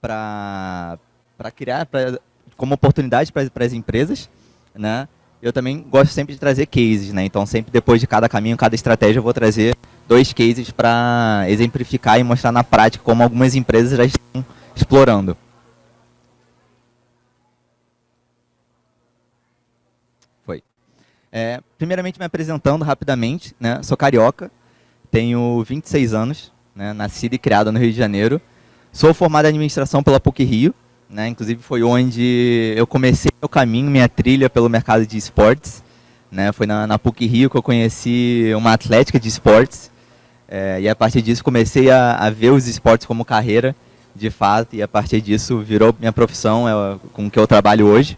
para criar como oportunidade para as empresas, né? Eu também gosto sempre de trazer cases, né? Então, sempre depois de cada caminho, cada estratégia, eu vou trazer 2 cases para exemplificar e mostrar na prática como algumas empresas já estão explorando. Foi. Primeiramente, me apresentando rapidamente, né? Sou carioca, tenho 26 anos, né? Nascido e criado no Rio de Janeiro. Sou formado em administração pela PUC-Rio, né? Inclusive foi onde eu comecei meu caminho, minha trilha pelo mercado de esportes, né? Foi na PUC-Rio que eu conheci uma atlética de esportes, e a partir disso comecei a ver os esportes como carreira, de fato, e a partir disso virou minha profissão, com que eu trabalho hoje.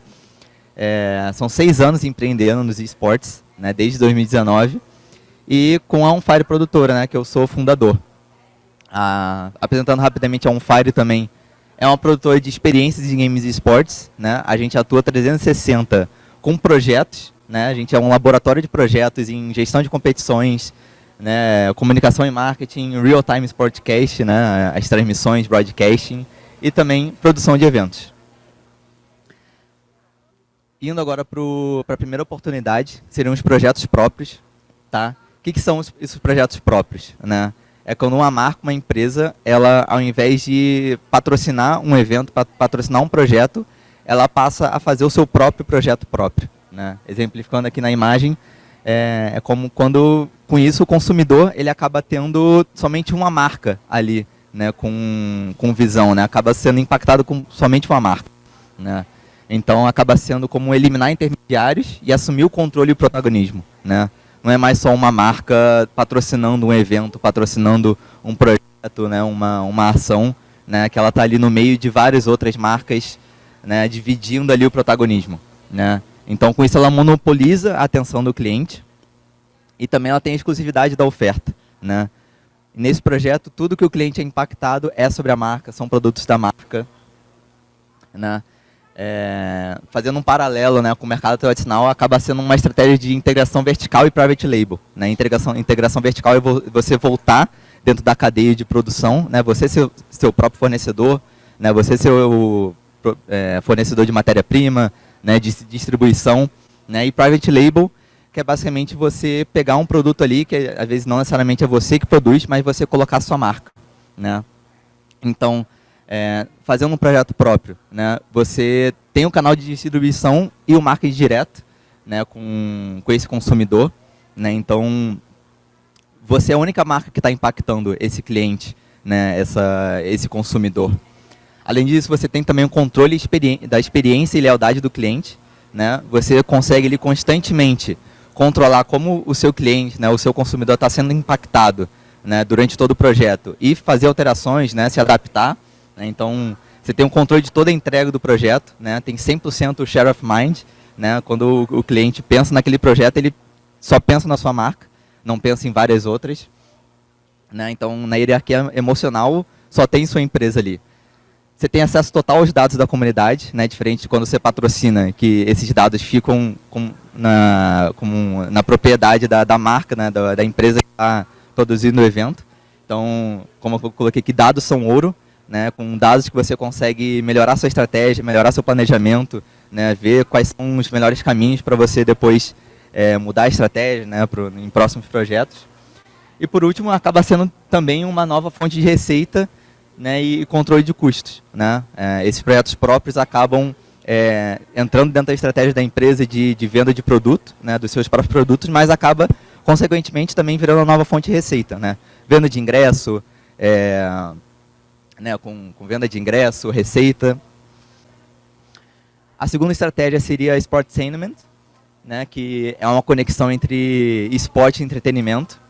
São 6 anos empreendendo nos esportes, né? Desde 2019, e com a OnFire Produtora, né? Que eu sou fundador. Apresentando rapidamente a OnFire também, é uma produtora de experiências em games e esportes, né? A gente atua 360 com projetos, né? A gente é um laboratório de projetos em gestão de competições, né? Comunicação e marketing, real-time sportcast, né? As transmissões, broadcasting e também produção de eventos. Indo agora para a primeira oportunidade, seriam os projetos próprios, tá? O que são esses projetos próprios, né? É quando uma marca, uma empresa, ela, ao invés de patrocinar um evento, patrocinar um projeto, ela passa a fazer o seu próprio projeto próprio, né? Exemplificando aqui na imagem, é como quando, com isso, o consumidor ele acaba tendo somente uma marca ali, né? Com visão, né? Acaba sendo impactado com somente uma marca, né? Então, acaba sendo como eliminar intermediários e assumir o controle e o protagonismo, né? Não é mais só uma marca patrocinando um evento, patrocinando um projeto, né, uma ação, né, que ela está ali no meio de várias outras marcas, né, dividindo ali o protagonismo, né? Então, com isso, ela monopoliza a atenção do cliente e também ela tem a exclusividade da oferta, né? E nesse projeto, tudo que o cliente é impactado é sobre a marca, são produtos da marca, né? Fazendo um paralelo, né, com o mercado tradicional, acaba sendo uma estratégia de integração vertical e private label, né? Integração vertical é você voltar dentro da cadeia de produção, né? Você ser seu próprio fornecedor, né? Você ser o fornecedor de matéria-prima, né? De distribuição, né? E private label, que é basicamente você pegar um produto ali, que às vezes não necessariamente é você que produz, mas você colocar a sua marca, né? Então, fazendo um projeto próprio, né, você tem um canal de distribuição e o marketing direto, né, com esse consumidor, né? Então, você é a única marca que está impactando esse cliente, né, esse consumidor. Além disso, você tem também o controle da experiência e lealdade do cliente, né? Você consegue ali constantemente controlar como o seu cliente, né, o seu consumidor está sendo impactado, né, durante todo o projeto e fazer alterações, né, se adaptar. Então, você tem um controle de toda a entrega do projeto, né? Tem 100% share of mind, né? Quando o cliente pensa naquele projeto, ele só pensa na sua marca, não pensa em várias outras, né? Então, na hierarquia emocional, só tem sua empresa ali. Você tem acesso total aos dados da comunidade, né? Diferente de quando você patrocina, que esses dados ficam na propriedade da marca, né? Da empresa que está produzindo o evento. Então, como eu coloquei aqui, dados são ouro, né, com dados que você consegue melhorar sua estratégia, melhorar seu planejamento, né, ver quais são os melhores caminhos para você depois mudar a estratégia, né, em próximos projetos. E por último, acaba sendo também uma nova fonte de receita, né, e controle de custos, né? Esses projetos próprios acabam entrando dentro da estratégia da empresa de venda de produto, né, dos seus próprios produtos, mas acaba, consequentemente, também virando uma nova fonte de receita, né? Venda de ingresso, né, com venda de ingresso, receita. A segunda estratégia seria Sportainment, né, que é uma conexão entre esporte e entretenimento.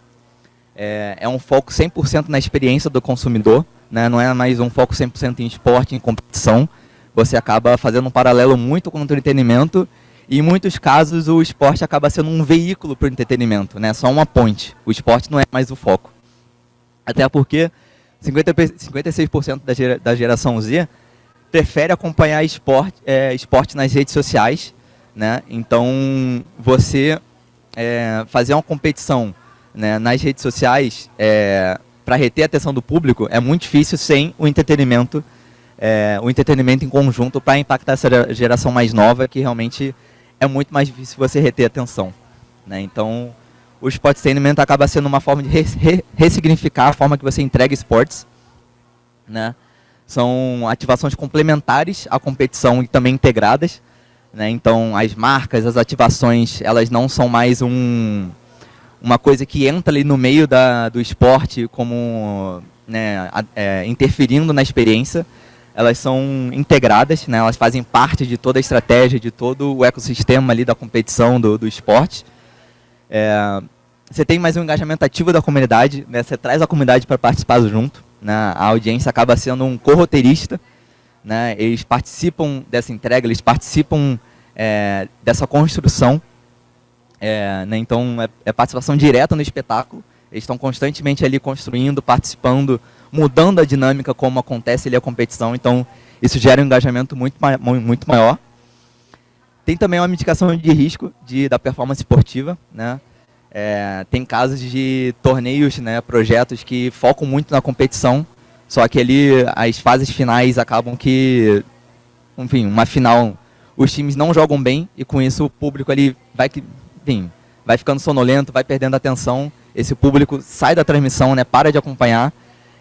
É um foco 100% na experiência do consumidor, né, não é mais um foco 100% em esporte, em competição. Você acaba fazendo um paralelo muito com o entretenimento e, em muitos casos, o esporte acaba sendo um veículo para o entretenimento, né, só uma ponte. O esporte não é mais o foco. Até porque 56% da geração Z prefere acompanhar esporte nas redes sociais, né? Então, você fazer uma competição, né, nas redes sociais para reter a atenção do público é muito difícil sem o entretenimento, o entretenimento em conjunto para impactar essa geração mais nova, que realmente é muito mais difícil você reter a atenção, né? Então, o Sportainment acaba sendo uma forma de ressignificar a forma que você entrega esportes, né? São ativações complementares à competição e também integradas, né? Então, as marcas, as ativações, elas não são mais uma coisa que entra ali no meio do esporte como, né, interferindo na experiência. Elas são integradas, né? Elas fazem parte de toda a estratégia, de todo o ecossistema ali da competição, do esporte. Você tem mais um engajamento ativo da comunidade, né? Você traz a comunidade para participar junto, né? A audiência acaba sendo um corroteirista, né? Eles participam dessa entrega, eles participam dessa construção, né? Então é participação direta no espetáculo. Eles estão constantemente ali construindo, participando, mudando a dinâmica como acontece ali a competição. Então isso gera um engajamento muito maior. Tem também uma mitigação de risco da performance esportiva, né? Tem casos de torneios, né, projetos que focam muito na competição, só que ali as fases finais acabam que, enfim, uma final, os times não jogam bem e com isso o público ali vai ficando sonolento, vai perdendo atenção, esse público sai da transmissão, né, para de acompanhar.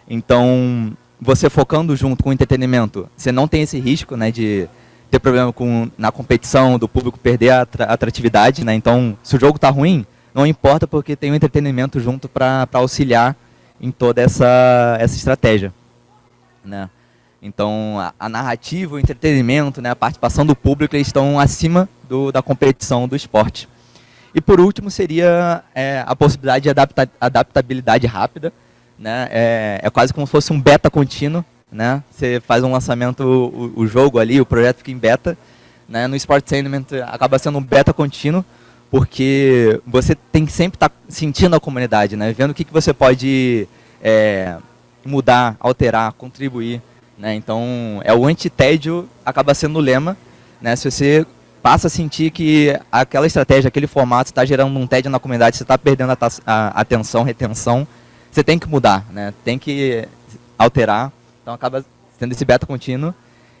Então, você focando junto com o entretenimento, você não tem esse risco, né, de ter problema na competição, do público perder a atratividade, né? Então, se o jogo está ruim, não importa porque tem o entretenimento junto para auxiliar em toda essa estratégia, né? Então, a narrativa, o entretenimento, né, a participação do público, eles estão acima da competição do esporte. E por último seria a possibilidade de adaptabilidade rápida, né? É quase como se fosse um beta contínuo, né? Você faz um lançamento, o jogo ali, o projeto fica em beta, né? No Sportainment acaba sendo um beta contínuo, porque você tem que sempre estar sentindo a comunidade, né? Vendo o que você pode mudar, alterar, contribuir, né? Então, o antitédio acaba sendo o lema, né? Se você passa a sentir que aquela estratégia, aquele formato está gerando um tédio na comunidade, você está perdendo a atenção, retenção, você tem que mudar, né? Tem que alterar. Então, acaba sendo esse beta contínuo.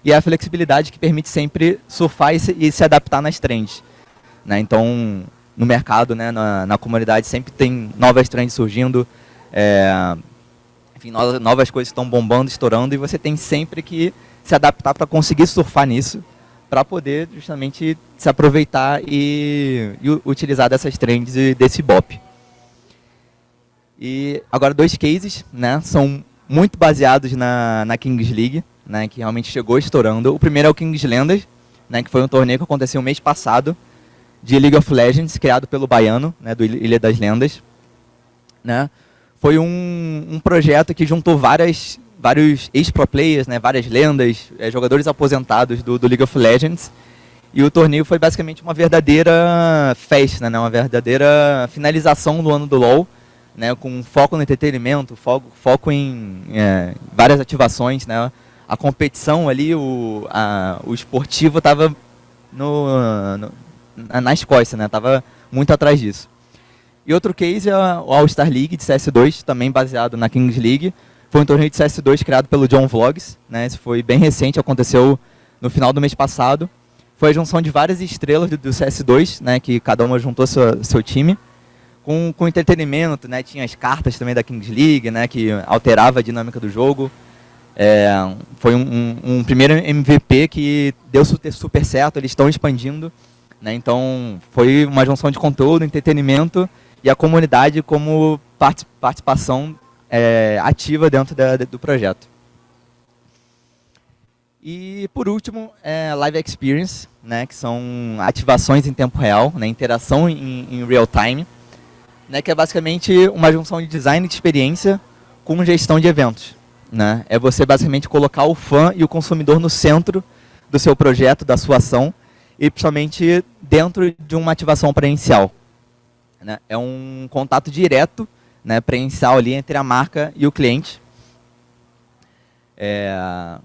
E a flexibilidade que permite sempre surfar e se adaptar nas trends, né? Então, no mercado, né, na comunidade, sempre tem novas trends surgindo, enfim, novas coisas estão bombando, estourando, e você tem sempre que se adaptar para conseguir surfar nisso, para poder justamente se aproveitar e utilizar dessas trends e desse Ibope. E agora 2 cases, né, são muito baseados na Kings League, né, que realmente chegou estourando. O primeiro é o Kings Lendas, né, que foi um torneio que aconteceu mês passado, de League of Legends, criado pelo Baiano, né, do Ilha das Lendas, né. Foi um projeto que juntou vários ex-pro players, né, várias lendas, jogadores aposentados do League of Legends, e o torneio foi basicamente uma verdadeira festa, né, uma verdadeira finalização do ano do LoL, né, com foco no entretenimento, foco em várias ativações, né. A competição ali, o esportivo estava nas costas, né, estava muito atrás disso. E outro case é o All-Star League de CS2, também baseado na Kings League. Foi um torneio de CS2 criado pelo John Vlogs, né? Esse foi bem recente, aconteceu no final do mês passado. Foi a junção de várias estrelas do CS2, né? Que cada uma juntou seu time. Com entretenimento, né? Tinha as cartas também da Kings League, né? Que alterava a dinâmica do jogo. Foi um primeiro MVP que deu super certo, eles estão expandindo, né? Então foi uma junção de conteúdo, entretenimento e a comunidade como participação ativa dentro do projeto. E por último, Live Experience, né, que são ativações em tempo real, né, interação em real time, né, que é basicamente uma junção de design de experiência com gestão de eventos, né? É você basicamente colocar o fã e o consumidor no centro do seu projeto, da sua ação, e principalmente dentro de uma ativação presencial, né? É um contato direto, né, presencial ali entre a marca e o cliente. É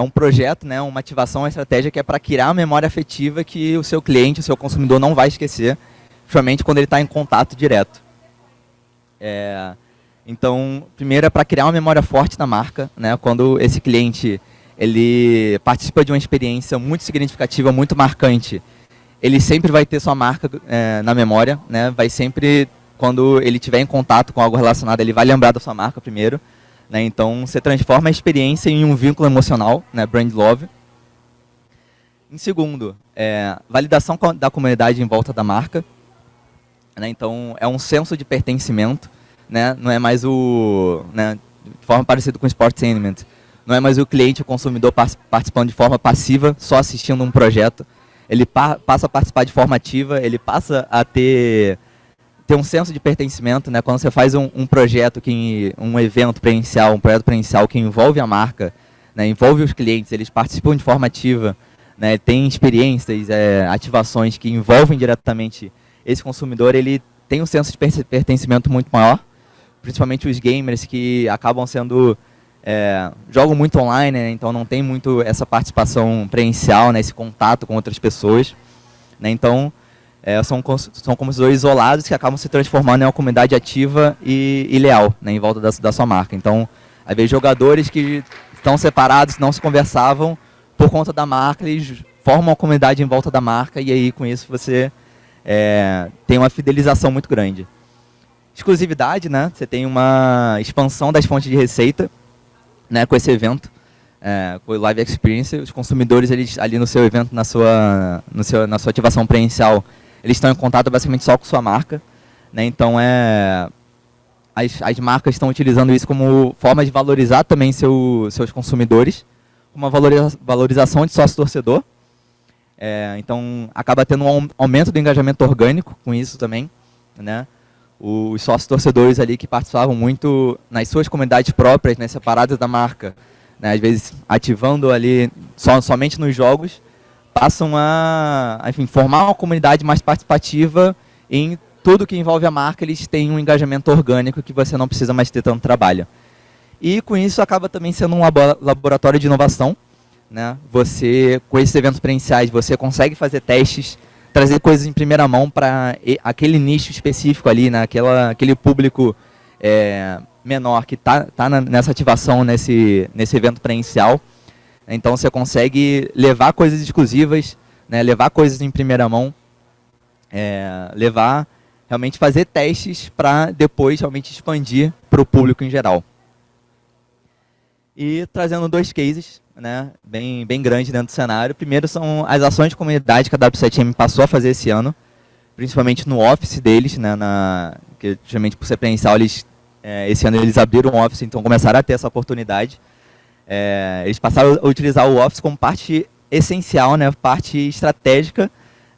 um projeto, né, uma ativação, uma estratégia que é para criar a memória afetiva que o seu cliente, o seu consumidor não vai esquecer, principalmente quando ele está em contato direto. Então, primeiro é para criar uma memória forte da marca, né? Quando esse cliente ele participa de uma experiência muito significativa, muito marcante, ele sempre vai ter sua marca na memória, né? Vai sempre, quando ele tiver em contato com algo relacionado, ele vai lembrar da sua marca primeiro, né? Então, você transforma a experiência em um vínculo emocional, né? Brand love. Em segundo, validação da comunidade em volta da marca, né? Então, é um senso de pertencimento, né? Não é mais né? De forma parecida com o Sportainment, não é mais o cliente, o consumidor participando de forma passiva, só assistindo um projeto. Ele passa a participar de forma ativa, ele passa a ter um senso de pertencimento, né? Quando você faz um projeto, um evento presencial, um projeto presencial que envolve a marca, né? Envolve os clientes, eles participam de forma ativa, né? Tem experiências, ativações que envolvem diretamente esse consumidor, ele tem um senso de pertencimento muito maior, principalmente os gamers que acabam sendo jogam muito online, né? Então não tem muito essa participação presencial, né? Esse contato com outras pessoas, né? Então são consumidores isolados que acabam se transformando em uma comunidade ativa e leal, né? Em volta da sua marca. Então, às vezes jogadores que estão separados, não se conversavam, por conta da marca, eles formam uma comunidade em volta da marca e aí com isso você tem uma fidelização muito grande. Exclusividade, né? Você tem uma expansão das fontes de receita, né, com esse evento, com o Live Experience. Os consumidores, eles ali no seu evento, na sua ativação presencial, eles estão em contato basicamente só com sua marca, né? Então as marcas estão utilizando isso como forma de valorizar também seus consumidores, uma valorização de sócio-torcedor. Então acaba tendo um aumento do engajamento orgânico com isso também, né? Os sócios-torcedores ali que participavam muito nas suas comunidades próprias, né, separadas da marca, né, às vezes ativando ali somente nos jogos, passam a, enfim, formar uma comunidade mais participativa em tudo que envolve a marca. Eles têm um engajamento orgânico que você não precisa mais ter tanto trabalho. E com isso acaba também sendo um laboratório de inovação, né? Você, com esses eventos presenciais, você consegue fazer testes, trazer coisas em primeira mão para aquele nicho específico ali, né? Aquele público menor que está nessa ativação, nesse evento presencial. Então você consegue levar coisas exclusivas, né? Levar coisas em primeira mão, realmente fazer testes para depois realmente expandir para o público em geral. E trazendo 2 cases, né, bem grandes dentro do cenário. Primeiro são as ações de comunidade que a W7M passou a fazer esse ano, principalmente no office deles, né, que geralmente por ser presencial, esse ano eles abriram o office, então começaram a ter essa oportunidade. Eles passaram a utilizar o office como parte essencial, né, parte estratégica,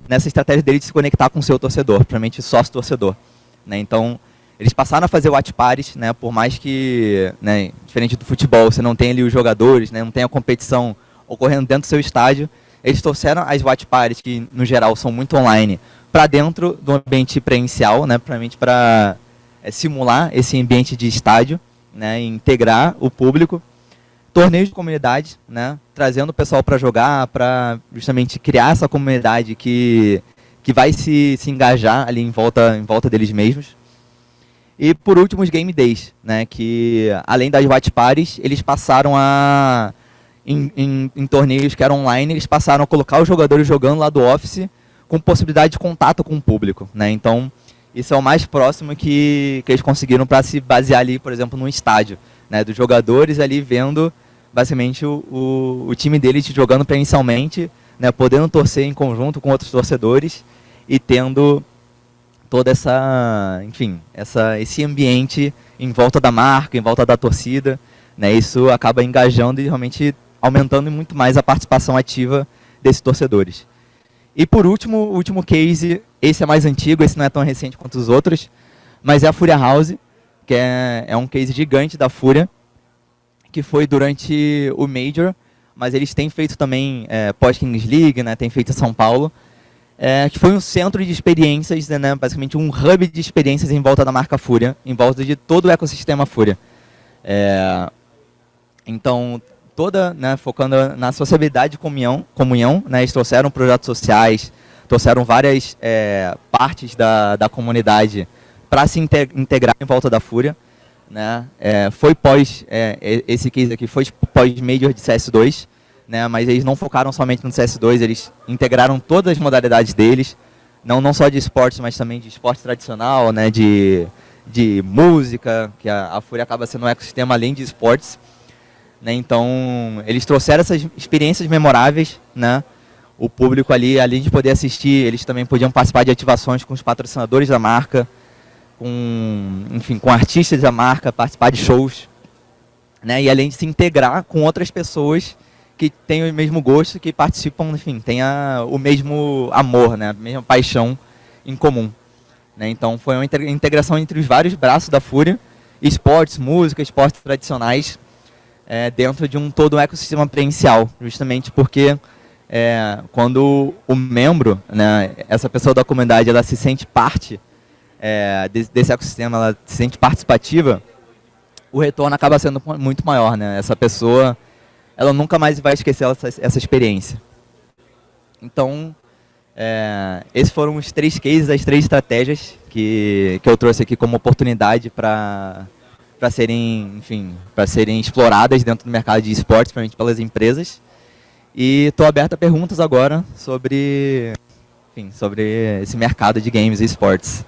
nessa estratégia deles de se conectar com o seu torcedor, principalmente sócio-torcedor, né. Então, eles passaram a fazer watch parties, né, por mais que, né, diferente do futebol, você não tem ali os jogadores, né, não tem a competição ocorrendo dentro do seu estádio, eles trouxeram as watch parties, que no geral são muito online, para dentro do ambiente presencial, né, para simular esse ambiente de estádio, né, e integrar o público. Torneios de comunidade, né, trazendo o pessoal para jogar, para justamente criar essa comunidade que vai se engajar ali em volta deles mesmos. E por último, os Game Days, né, que além das watch parties, eles passaram em torneios que eram online, eles passaram a colocar os jogadores jogando lá do office com possibilidade de contato com o público, né? Então, isso é o mais próximo que eles conseguiram para se basear ali, por exemplo, num estádio, né, dos jogadores ali vendo basicamente o time deles jogando presencialmente, né, podendo torcer em conjunto com outros torcedores e tendo toda esse ambiente em volta da marca, em volta da torcida, né? Isso acaba engajando e realmente aumentando muito mais a participação ativa desses torcedores. E por último, o último case, esse é mais antigo, esse não é tão recente quanto os outros, mas é a Fúria House, que é um case gigante da Fúria, que foi durante o Major, mas eles têm feito também pós-Kings League, né? Tem feito em São Paulo, que foi um centro de experiências, né, basicamente um hub de experiências em volta da marca Fúria, em volta de todo o ecossistema Fúria. Então, né, focando na sociabilidade e comunhão, né, eles trouxeram projetos sociais, trouxeram várias partes da comunidade para se integrar em volta da Fúria. né? Foi esse case aqui foi pós-Major de CS2, né? Mas eles não focaram somente no CS2, eles integraram todas as modalidades deles, não só de esportes, mas também de esporte tradicional, né? De música, que a Fúria acaba sendo um ecossistema além de esportes, né? Então, eles trouxeram essas experiências memoráveis, né? O público ali, além de poder assistir, eles também podiam participar de ativações com os patrocinadores da marca, com artistas da marca, participar de shows, né? E além de se integrar com outras pessoas que têm o mesmo gosto, que participam, enfim, têm o mesmo amor, né? A mesma paixão em comum. Né? Então foi uma integração entre os vários braços da Fúria, esportes, música, esportes tradicionais, dentro de todo um ecossistema presencial, justamente porque quando o membro, né, essa pessoa da comunidade, ela se sente parte desse ecossistema, ela se sente participativa, o retorno acaba sendo muito maior. Né? Essa pessoa, ela nunca mais vai esquecer essa experiência. Então, esses foram os 3 cases, as 3 estratégias que eu trouxe aqui como oportunidade para serem exploradas dentro do mercado de esportes, principalmente pelas empresas. E estou aberto a perguntas agora sobre esse mercado de games e esportes.